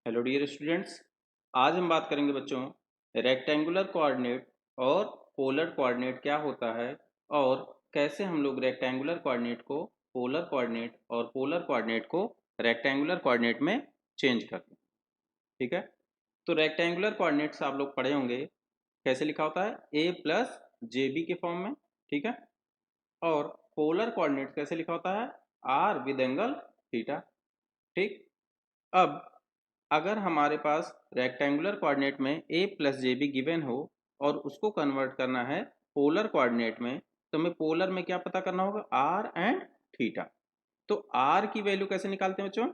Hello dear students. आज हम बात करेंगे बच्चों रेक्टेंगुलर कोऑर्डिनेट और पोलर कोऑर्डिनेट क्या होता है और कैसे हम लोग रेक्टेंगुलर कोऑर्डिनेट को पोलर कोऑर्डिनेट और पोलर कोऑर्डिनेट को रेक्टेंगुलर कोऑर्डिनेट में चेंज करते हैं। ठीक है, तो रेक्टेंगुलर कोऑर्डिनेट्स आप लोग पढ़े होंगे कैसे लिखा होता है ए प्लस जे बी के फॉर्म में। ठीक है, और पोलर कोऑर्डिनेट कैसे लिखा होता है आर विद एंगल थीटा। ठीक, अब अगर हमारे पास रेक्टेंगुलर कोऑर्डिनेट में ए प्लस जे बी गिवन हो और उसको कन्वर्ट करना है पोलर कोऑर्डिनेट में, तो हमें पोलर में क्या पता करना होगा आर एंड थीटा। तो आर की वैल्यू कैसे निकालते हैं बच्चों?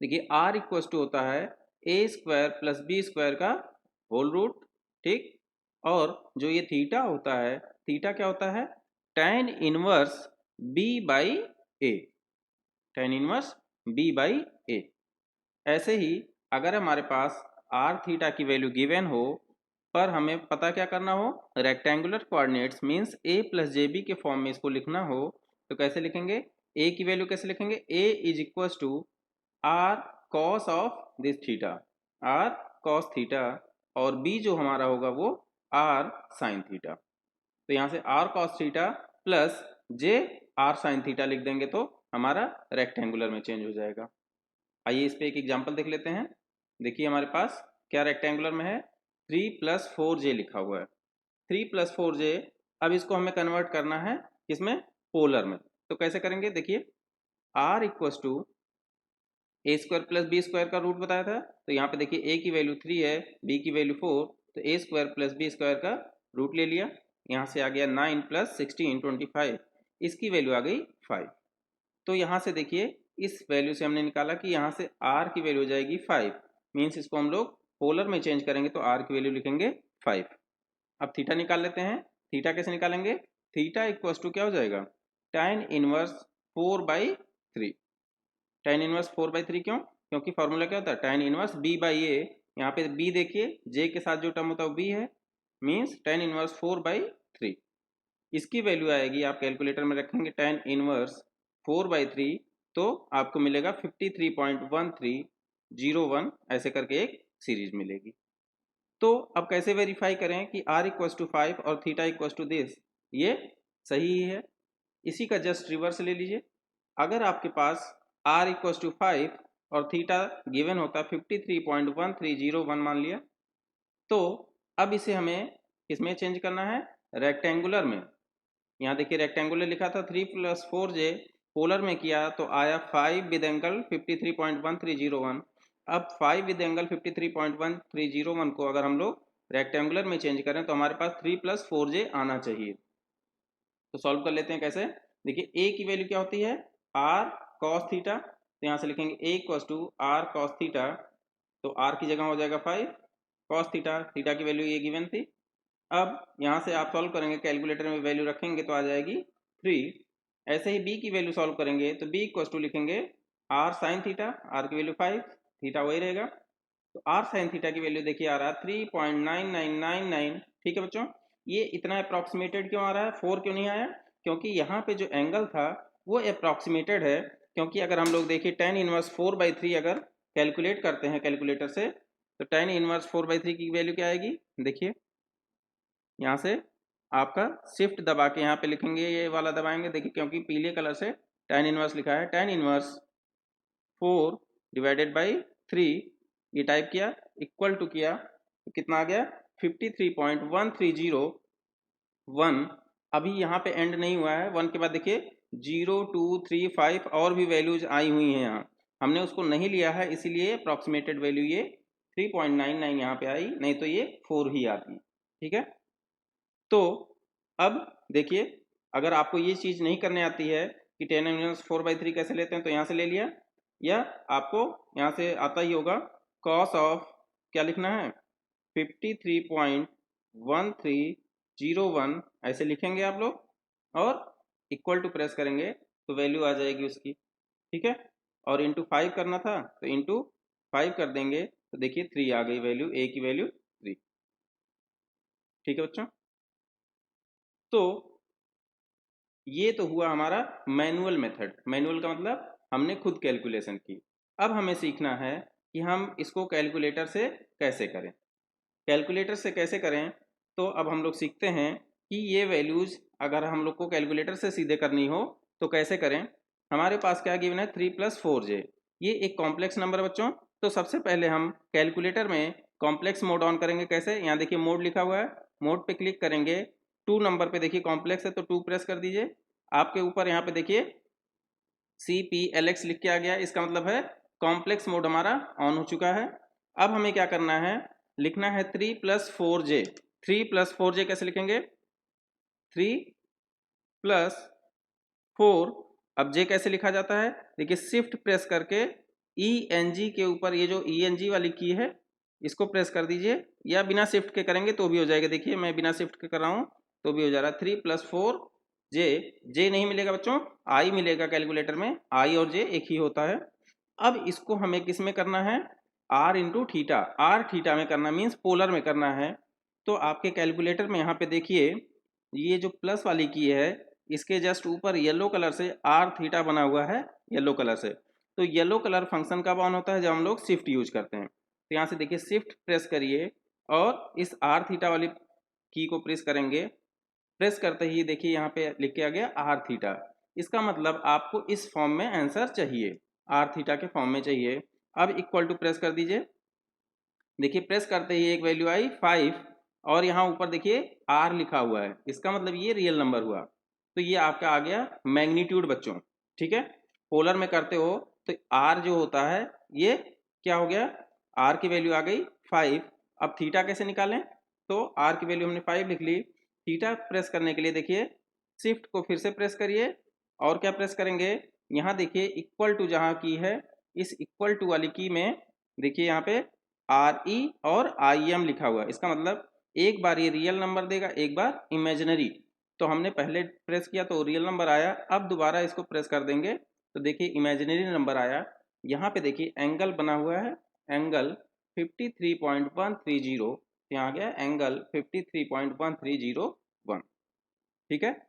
देखिए आर इक्वल टू होता है ए स्क्वायर प्लस बी स्क्वायर का होल रूट। ठीक, और जो ये थीटा होता है, थीटा क्या होता है tan inverse B by A, tan inverse B by A. ऐसे ही अगर हमारे पास आर थीटा की वैल्यू गिवन हो पर हमें पता क्या करना हो rectangular coordinates means A plus J B के फॉर्म में इसको लिखना हो, तो कैसे लिखेंगे? ए की वैल्यू कैसे लिखेंगे? A is equal to R cos of this theta, R cos theta, और बी जो हमारा होगा वो आर साइन थीटा। तो यहाँ से R cos theta plus J R sine theta लिख देंगे तो हमारा रेक्टेंगुलर में चेंज हो जाएगा। आइए इस पे एक एग्जांपल देख लेते हैं। देखिए हमारे पास क्या रेक्टेंगुलर में है 3+4j लिखा हुआ है। 3+4j, अब इसको हमें कन्वर्ट करना है किसमें? पोलर में। तो कैसे करेंगे? देखिए r equals to A square plus B square का रूट बताया था, तो यहाँ पे देखिए a की वैल्यू 3 है, b की वैल्यू 4, तो ए स्क्वायर प्लस बी स्क्वायर का रूट ले लिया। यहाँ से आ गया 9 प्लस 16 25, इसकी वैल्यू आ गई 5। तो यहाँ से देखिए इस वैल्यू से हमने निकाला कि यहाँ से r की वैल्यू हो जाएगी 5, मीन्स इसको हम लोग पोलर में चेंज करेंगे तो r की वैल्यू लिखेंगे 5। अब थीटा निकाल लेते हैं। थीटा कैसे निकालेंगे? थीटा इक्वल्स टू क्या हो जाएगा tan इनवर्स 4/3। tan इनवर्स 4/3 क्यों? क्योंकि फॉर्मूला क्या होता है tan इनवर्स b बाई ए। यहाँ पे b देखिए j के साथ जो टर्म होता है वो b है, मीन्स tan इनवर्स 4/3। इसकी वैल्यू आएगी, आप कैलकुलेटर में रखेंगे tan इनवर्स 4/3, तो आपको मिलेगा 53.1301, ऐसे करके एक सीरीज मिलेगी। तो अब कैसे वेरीफाई करें कि r इक्वल्स टू 5 और थीटा इक्वल्स टू दिस ये सही ही है? इसी का जस्ट रिवर्स ले लीजिए। अगर आपके पास r इक्वल्स टू 5 और थीटा गिवन होता 53.1301 मान लिया, तो अब इसे हमें किसमें चेंज करना है? रेक्टेंगुलर में। यहाँ देखिए रेक्टेंगुलर लिखा था 3+4j, पोलर में किया तो आया 5 विद एंगल 53.1301। अब 5 विद एंगल 53.1301 को अगर हम लोग रेक्टेंगुलर में चेंज करें तो हमारे पास 3+4j आना चाहिए। तो सॉल्व कर लेते हैं कैसे? देखिए a की वैल्यू क्या होती है r cos थीटा, तो यहाँ से लिखेंगे a equals to r cos theta, तो r की जगह हो जाएगा 5, cos थीटा, थीटा की वैल्यू ये गिवन थी। अब यहाँ से आप सॉल्व करेंगे, कैलकुलेटर में वैल्यू रखेंगे तो आ जाएगी 3। ऐसे ही b की वैल्यू सॉल्व करेंगे तो b इक्वल्स टू लिखेंगे r साइन थीटा, r की वैल्यू 5, थीटा वही रहेगा, तो r साइन थीटा की वैल्यू देखिए आ रहा है 3.9999। ठीक है बच्चों, ये इतना अप्रॉक्सीमेटेड क्यों आ रहा है, 4 क्यों नहीं आया? क्योंकि यहाँ पे जो एंगल था वो अप्रॉक्सीमेटेड है। क्योंकि अगर हम लोग देखिए tan इनवर्स 4/3 अगर कैलकुलेट करते हैं कैलकुलेटर से, तो tan इनवर्स 4/3 की वैल्यू क्या आएगी? देखिए यहाँ से आपका शिफ्ट दबा के यहाँ पे लिखेंगे, ये वाला दबाएंगे देखिए, क्योंकि पीले कलर से tan इनवर्स लिखा है, tan इनवर्स 4/3, ये टाइप किया इक्वल टू किया तो कितना आ गया 53.1301। अभी यहाँ पे एंड नहीं हुआ है, 1 के बाद देखिए 0 2 3 5 और भी वैल्यूज आई हुई हैं यहाँ, हमने उसको नहीं लिया है, इसीलिए अप्रॉक्सीमेटेड वैल्यू ये 3.99 यहाँ पे आई, नहीं तो ये 4 ही आती। ठीक है, तो अब देखिए अगर आपको ये चीज़ नहीं करने आती है कि tan इनवर्स 4/3 कैसे लेते हैं, तो यहाँ से ले लिया, या आपको यहाँ से आता ही होगा cos ऑफ क्या लिखना है 53.1301, ऐसे लिखेंगे आप लोग और इक्वल टू प्रेस करेंगे तो वैल्यू आ जाएगी उसकी। ठीक है, और इंटू 5 करना था तो इंटू 5 कर देंगे तो देखिए 3 आ गई वैल्यू, a की वैल्यू 3। ठीक है बच्चों, तो ये तो हुआ हमारा मैनुअल मेथड। मैनुअल का मतलब हमने खुद कैलकुलेशन की। अब हमें सीखना है कि हम इसको कैलकुलेटर से कैसे करें। कैलकुलेटर से कैसे करें, तो अब हम लोग सीखते हैं कि ये वैल्यूज़ अगर हम लोग को कैलकुलेटर से सीधे करनी हो तो कैसे करें। हमारे पास क्या गिवन है, 3+4j, ये एक कॉम्प्लेक्स नंबर है बच्चों। तो सबसे पहले हम कैलकुलेटर में कॉम्प्लेक्स मोड ऑन करेंगे। कैसे, यहाँ देखिए मोड लिखा हुआ है, मोड पे क्लिक करेंगे, 2 नंबर पे देखिए कॉम्प्लेक्स है तो 2 प्रेस कर दीजिए। आपके ऊपर यहाँ पे देखिए CPLX लिख के आ गया, इसका मतलब है कॉम्प्लेक्स मोड हमारा ऑन हो चुका है। अब हमें क्या करना है, लिखना है 3+4j। 3+4j कैसे लिखेंगे, 3+4। अब j कैसे लिखा जाता है, देखिए शिफ्ट प्रेस करके ENG के ऊपर ये जो ENG वाली की है इसको प्रेस कर दीजिए, या बिना शिफ्ट के करेंगे तो भी हो जाएगा। देखिए मैं बिना शिफ्ट के कर रहा हूँ तो भी हो जा रहा है। 3+4j, j नहीं मिलेगा बच्चों, I मिलेगा कैलकुलेटर में, I और j एक ही होता है। अब इसको हमें किस में करना है, r into theta, r theta में करना, मीन्स पोलर में करना है। तो आपके कैलकुलेटर में यहाँ पे देखिए ये जो प्लस वाली की है इसके जस्ट ऊपर येलो कलर से r थीटा बना हुआ है, येलो कलर से। तो येलो कलर फंक्शन कब ऑन होता है, जब हम लोग शिफ्ट यूज करते हैं। तो यहाँ से देखिए शिफ्ट प्रेस करिए और इस r थीटा वाली की को प्रेस करेंगे। प्रेस करते ही देखिए यहाँ पे लिख के आ गया r थीटा। इसका मतलब आपको इस फॉर्म में आंसर चाहिए, r थीटा के फॉर्म में चाहिए। अब इक्वल टू प्रेस कर दीजिए, देखिए प्रेस करते ही एक वैल्यू आई 5 और यहाँ ऊपर देखिए r लिखा हुआ है, इसका मतलब ये रियल नंबर हुआ। तो ये आपका आ गया मैग्नीट्यूड बच्चों, ठीक है। पोलर में करते हो तो r जो होता है ये क्या हो गया, r की वैल्यू आ गई 5। अब थीटा कैसे निकालें, तो r की वैल्यू हमने 5 लिख ली। थीटा प्रेस करने के लिए देखिए शिफ्ट को फिर से प्रेस करिए और क्या प्रेस करेंगे, यहाँ देखिए इक्वल टू जहाँ की है, इस इक्वल टू वाली की में देखिए यहाँ पे RE और IM लिखा हुआ है। इसका मतलब एक बार ये रियल नंबर देगा, एक बार इमेजिनरी। तो हमने पहले प्रेस किया तो रियल नंबर आया, अब दोबारा इसको प्रेस कर देंगे तो देखिए इमेजिनरी नंबर आया। यहाँ पे देखिए एंगल बना हुआ है, एंगल 53.130, यहाँ आ गया एंगल 53.1301। ठीक है,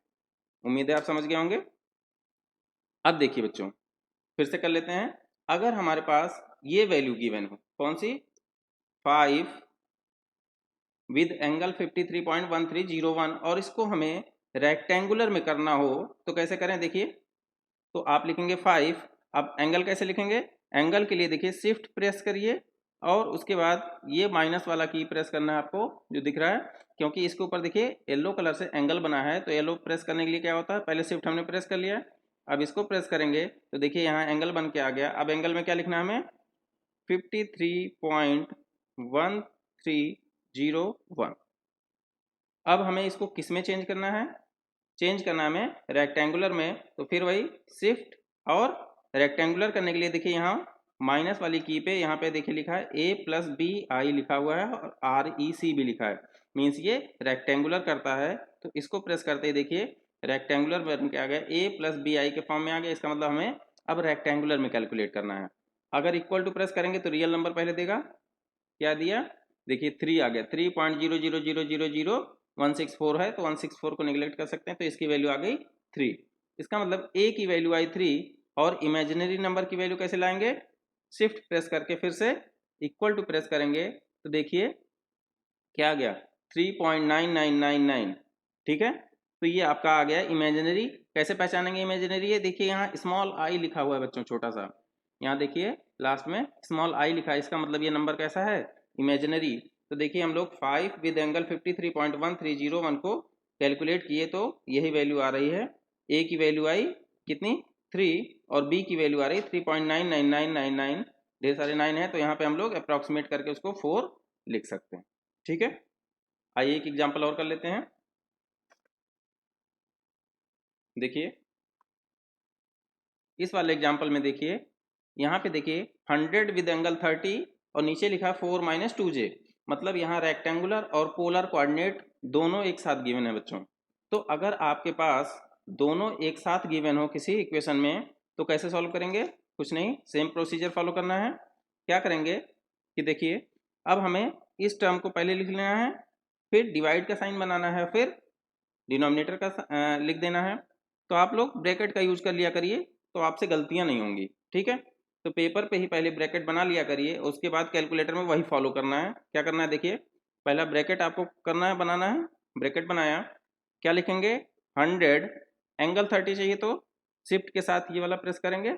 उम्मीद है आप समझ गए होंगे। अब देखिए बच्चों फिर से कर लेते हैं। अगर हमारे पास ये वैल्यू गिवन हो, कौन सी, 5 विद एंगल 53.1301, और इसको हमें रेक्टेंगुलर में करना हो तो कैसे करें, देखिए तो आप लिखेंगे 5। अब एंगल कैसे लिखेंगे, एंगल के लिए देखिए शिफ्ट प्रेस करिए और उसके बाद ये माइनस वाला की प्रेस करना है आपको जो दिख रहा है, क्योंकि इसके ऊपर देखिए येलो कलर से एंगल बना है। तो येलो प्रेस करने के लिए क्या होता है, पहले शिफ्ट हमने प्रेस कर लिया, अब इसको प्रेस करेंगे तो देखिए यहाँ एंगल बन के आ गया। अब एंगल में क्या लिखना है हमें, 53.1301। अब हमें इसको किस में चेंज करना है, चेंज करना है हमें रेक्टेंगुलर में। तो फिर वही शिफ्ट और रेक्टेंगुलर करने के लिए देखिए यहाँ माइनस वाली की पे यहाँ पे देखिए लिखा है A+BI लिखा हुआ है और REC भी लिखा है, मीन्स ये रेक्टेंगुलर करता है। तो इसको प्रेस करते ही देखिए रेक्टेंगुलर बन के आ गया, A+BI के फॉर्म में आ गया। इसका मतलब हमें अब रेक्टेंगुलर में कैलकुलेट करना है। अगर इक्वल टू प्रेस करेंगे तो रियल नंबर पहले देगा, क्या दिया, देखिए 3 आ गया, 3.0000164 है तो 164 को निगलेक्ट कर सकते हैं, तो इसकी वैल्यू आ गई 3। इसका मतलब A की वैल्यू आई 3 और इमेजिनरी नंबर की वैल्यू कैसे लाएंगे, शिफ्ट प्रेस करके फिर से इक्वल टू प्रेस करेंगे तो देखिए क्या आ गया, 3.9999। ठीक है, तो ये आपका आ गया इमेजिनरी। कैसे पहचानेंगे इमेजिनरी है, देखिए यहाँ स्मॉल आई लिखा हुआ है बच्चों, छोटा सा, यहाँ देखिए लास्ट में स्मॉल आई लिखा है, इसका मतलब ये नंबर कैसा है, इमेजिनरी। तो देखिए हम लोग 5 विद एंगल 53.1301 को कैलकुलेट किए तो यही वैल्यू आ रही है। ए की वैल्यू आई कितनी, 3, और बी की वैल्यू आ रही 3.99999। ढेर सारे 9 है तो यहाँ पे हम लोग अप्रॉक्सीमेट करके उसको 4 लिख सकते हैं। ठीक है, आइए एक एग्जांपल और कर लेते हैं। देखिए इस वाले एग्जांपल में देखिए यहाँ पे देखिए 100 विद एंगल 30 और नीचे लिखा 4-2j, मतलब यहाँ रेक्टेंगुलर और पोलर कोऑर्डिनेट दोनों एक साथ गिवन है बच्चों। तो अगर आपके पास दोनों एक साथ गिवन हो किसी इक्वेशन में तो कैसे सॉल्व करेंगे, कुछ नहीं, सेम प्रोसीजर फॉलो करना है। क्या करेंगे कि देखिए अब हमें इस टर्म को पहले लिख लेना है, फिर डिवाइड का साइन बनाना है, फिर डिनोमिनेटर का लिख देना है। तो आप लोग ब्रैकेट का यूज कर लिया करिए तो आपसे गलतियां नहीं होंगी। ठीक है, तो पेपर पे ही पहले ब्रैकेट बना लिया करिए, उसके बाद कैलकुलेटर में वही फॉलो करना है। क्या करना है देखिए, पहला ब्रैकेट आपको करना है, बनाना है। ब्रैकेट बनाया, क्या लिखेंगे 100, एंगल 30 चाहिए तो शिफ्ट के साथ ये वाला प्रेस करेंगे,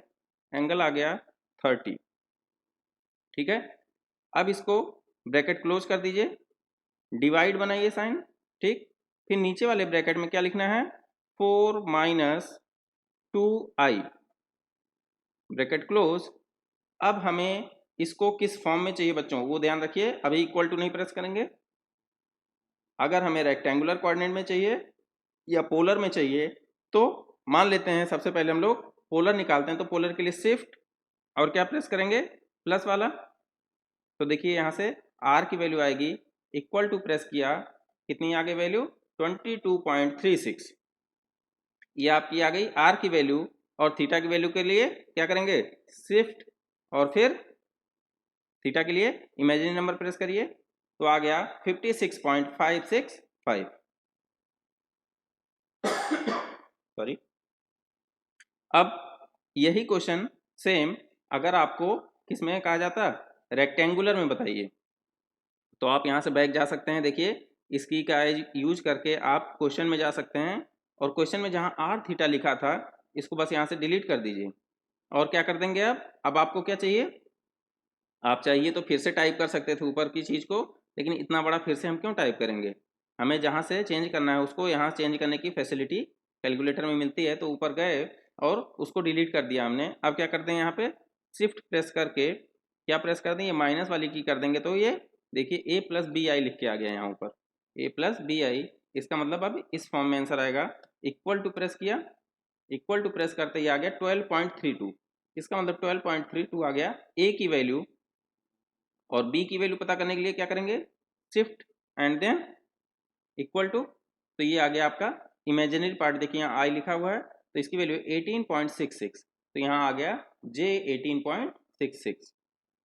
एंगल आ गया 30। ठीक है, अब इसको ब्रैकेट क्लोज कर दीजिए, डिवाइड बनाइए साइन। ठीक, फिर नीचे वाले ब्रैकेट में क्या लिखना है 4 माइनस 2i, ब्रैकेट क्लोज। अब हमें इसको किस फॉर्म में चाहिए बच्चों, वो ध्यान रखिए, अभी इक्वल टू नहीं प्रेस करेंगे। अगर हमें रेक्टेंगुलर कोऑर्डिनेट में चाहिए या पोलर में चाहिए, तो मान लेते हैं सबसे पहले हम लोग पोलर निकालते हैं, तो पोलर के लिए शिफ्ट और क्या प्रेस करेंगे, प्लस वाला। तो देखिए यहाँ से आर की वैल्यू आएगी, इक्वल टू प्रेस किया, कितनी आ गई वैल्यू 22.36, ये आपकी आ गई आर की वैल्यू। और थीटा की वैल्यू के लिए क्या करेंगे, शिफ्ट और फिर थीटा के लिए इमेजिनरी नंबर प्रेस करिए, तो आ गया 56.565। सॉरी। अब यही क्वेश्चन सेम अगर आपको किसमें कहा जाता, रेक्टेंगुलर में बताइए, तो आप यहाँ से बैक जा सकते हैं। देखिए इसकी का यूज करके आप क्वेश्चन में जा सकते हैं, और क्वेश्चन में जहाँ आर थीटा लिखा था इसको बस यहाँ से डिलीट कर दीजिए, और क्या कर देंगे अब आपको क्या चाहिए, आप चाहिए तो फिर से टाइप कर सकते थे ऊपर की चीज़ को, लेकिन इतना बड़ा फिर से हम क्यों टाइप करेंगे, हमें जहाँ से चेंज करना है उसको यहाँ चेंज करने की फैसिलिटी कैलकुलेटर में मिलती है, तो ऊपर गए और उसको डिलीट कर दिया हमने। अब क्या करते हैं, यहाँ पे शिफ्ट प्रेस करके क्या प्रेस कर दें, ये माइनस वाली की कर देंगे, तो ये देखिए ए प्लस बी आई लिख के आ गया यहाँ ऊपर, ए प्लस बी आई। इसका मतलब अब इस फॉर्म में आंसर आएगा, इक्वल टू प्रेस किया, इक्वल टू प्रेस करते ही आ गया 12.32, इसका मतलब 12.32 आ गया ए की वैल्यू। और बी की वैल्यू पता करने के लिए क्या करेंगे, shift and then equal to, तो ये आ गया आपका इमेजिनरी पार्ट, देखिए यहाँ आई लिखा हुआ है, तो इसकी वैल्यू 18.66, तो यहाँ आ गया जे 18.66।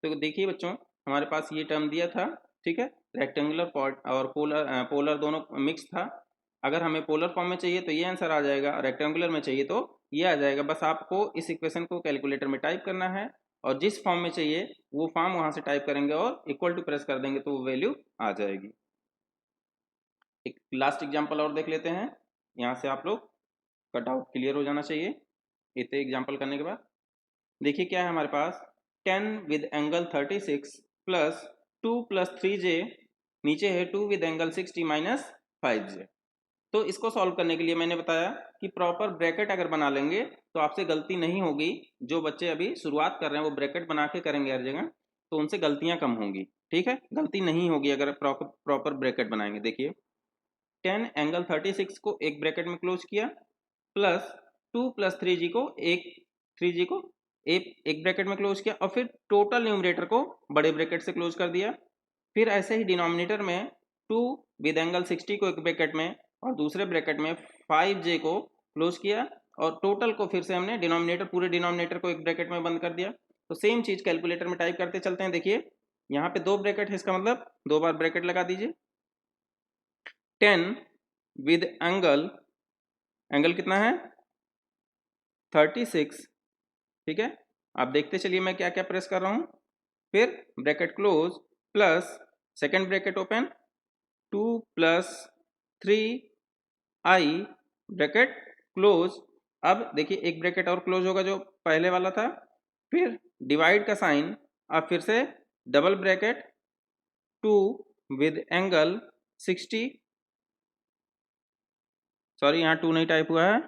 तो देखिए बच्चों हमारे पास ये टर्म दिया था, ठीक है, रेक्टेंगुलर पॉट और पोलर, पोलर दोनों मिक्स था। अगर हमें पोलर फॉर्म में चाहिए तो ये आंसर आ जाएगा, रेक्टेंगुलर में चाहिए तो ये आ जाएगा। बस आपको इस इक्वेशन को कैलकुलेटर में टाइप करना है, और जिस फॉर्म में चाहिए वो फॉर्म वहां से टाइप करेंगे और इक्वल टू प्रेस कर देंगे तो वो वैल्यू आ जाएगी। एक लास्ट एग्जांपल और देख लेते हैं, यहाँ से आप लोग का डाउट क्लियर हो जाना चाहिए इतने एग्जांपल करने के बाद। देखिए क्या है हमारे पास, 10 with angle 36 plus 2 plus 3j, नीचे है 2 विद एंगल 60 माइनस 5j। तो इसको सॉल्व करने के लिए मैंने बताया कि प्रॉपर ब्रैकेट अगर बना लेंगे तो आपसे गलती नहीं होगी। जो बच्चे अभी शुरुआत कर रहे हैं वो ब्रैकेट बना के करेंगे हर जगह, तो उनसे गलतियां कम होंगी। ठीक है, गलती नहीं होगी अगर प्रॉपर ब्रैकेट बनाएंगे। देखिए 10 एंगल 36 को एक ब्रैकेट में क्लोज किया, प्लस 2 प्लस 3g को एक ब्रैकेट में क्लोज किया, और फिर टोटल न्यूमरेटर को बड़े ब्रैकेट से क्लोज कर दिया। फिर ऐसे ही डिनोमिनेटर में 2 विद एंगल 60 को एक ब्रैकेट में और दूसरे ब्रैकेट में 5j को क्लोज किया, और टोटल को फिर से हमने डिनोमिनेटर, पूरे डिनोमिनेटर को एक ब्रैकेट में बंद कर दिया। तो सेम चीज कैलकुलेटर में टाइप करते चलते हैं। देखिए यहाँ पे दो ब्रैकेट है, इसका मतलब दो बार ब्रैकेट लगा दीजिए। 10 विद एंगल, एंगल कितना है 36, ठीक है। आप देखते चलिए मैं क्या क्या प्रेस कर रहा हूं, फिर bracket close, plus second bracket open, 2 plus 3i bracket close. अब देखिए एक ब्रैकेट और क्लोज होगा जो पहले वाला था, फिर डिवाइड का साइन, अब फिर से double bracket 2 with angle 60, sorry यहाँ 2 नहीं टाइप हुआ है,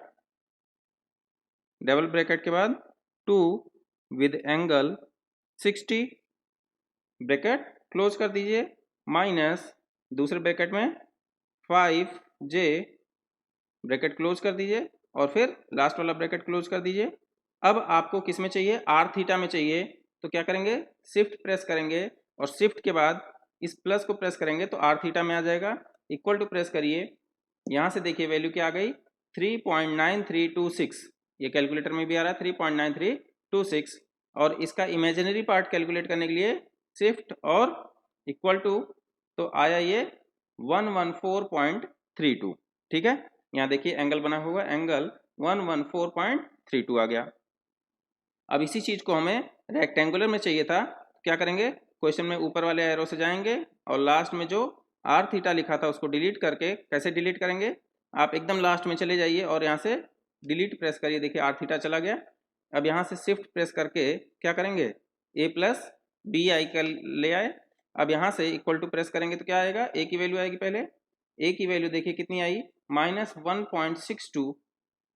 डबल ब्रैकेट के बाद 2 विद एंगल 60 ब्रैकेट क्लोज कर दीजिए, माइनस दूसरे ब्रैकेट में 5j ब्रैकेट क्लोज कर दीजिए, और फिर लास्ट वाला ब्रैकेट क्लोज कर दीजिए। अब आपको किस में चाहिए, आर थीटा में चाहिए, तो क्या करेंगे, शिफ्ट प्रेस करेंगे और शिफ्ट के बाद इस प्लस को प्रेस करेंगे तो आर थीटा में आ जाएगा। इक्वल टू प्रेस करिए, यहाँ से देखिए वैल्यू क्या आ गई 3.9326, ये कैलकुलेटर में भी आ रहा है 3.9326, और इसका इमेजिनरी पार्ट कैलकुलेट करने के लिए शिफ्ट और इक्वल टू, तो आया ये 114.32। ठीक है, यहाँ देखिए एंगल बना हुआ, एंगल 114.32 आ गया। अब इसी चीज़ को हमें रेक्टेंगुलर में चाहिए था, क्या करेंगे, क्वेश्चन में ऊपर वाले एरो से जाएंगे और लास्ट में जो आर थीटा लिखा था उसको डिलीट करके, कैसे डिलीट करेंगे, आप एकदम लास्ट में चले जाइए और यहाँ से डिलीट प्रेस करिए, देखिए आर थीटा चला गया। अब यहाँ से शिफ्ट प्रेस करके क्या करेंगे, ए प्लस बी आई का ले आए। अब यहाँ से इक्वल टू प्रेस करेंगे तो क्या आएगा, ए की वैल्यू आएगी, पहले ए की वैल्यू देखिए कितनी आई, -1.62,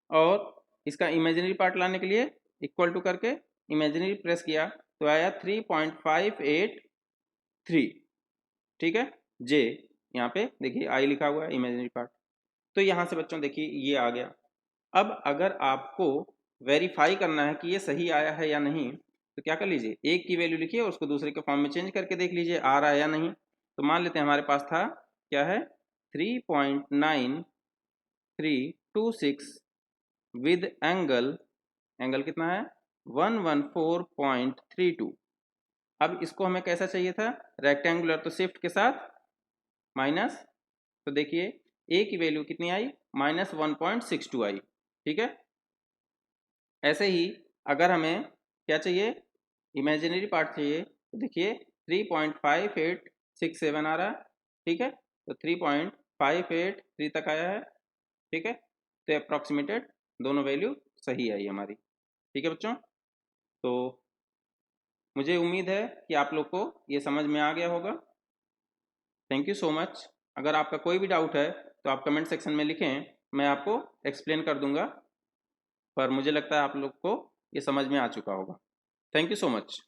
और इसका इमेजिनरी पार्ट लाने के लिए इक्वल टू करके इमेजिनरी प्रेस किया तो आया 3.583। ठीक है, जे यहाँ पे देखिए आई लिखा हुआ है इमेजिनरी पार्ट। तो यहाँ से बच्चों देखिए ये आ गया। अब अगर आपको वेरीफाई करना है कि ये सही आया है या नहीं, तो क्या कर लीजिए, एक की वैल्यू लिखिए और उसको दूसरे के फॉर्म में चेंज करके देख लीजिए आ रहा है या नहीं। तो मान लेते हैं हमारे पास था, क्या है, 3.9326 विद एंगल कितना है, 114.32। अब इसको हमें कैसा चाहिए था, रेक्टेंगुलर, तो शिफ्ट के साथ माइनस, तो देखिए ए की वैल्यू कितनी आई, -1.62 आई। ठीक है, ऐसे ही अगर हमें क्या चाहिए, इमेजिनरी पार्ट चाहिए, तो देखिए 3.5867 आ रहा है। ठीक है, तो 3.583 तक आया है। ठीक है, तो अप्रॉक्सीमेटेड दोनों वैल्यू सही आई हमारी। ठीक है बच्चों, तो मुझे उम्मीद है कि आप लोग को ये समझ में आ गया होगा। Thank you so much. अगर आपका कोई भी डाउट है तो आप कमेंट सेक्शन में लिखें, मैं आपको एक्सप्लेन कर दूंगा, पर मुझे लगता है आप लोग को ये समझ में आ चुका होगा। Thank you so much.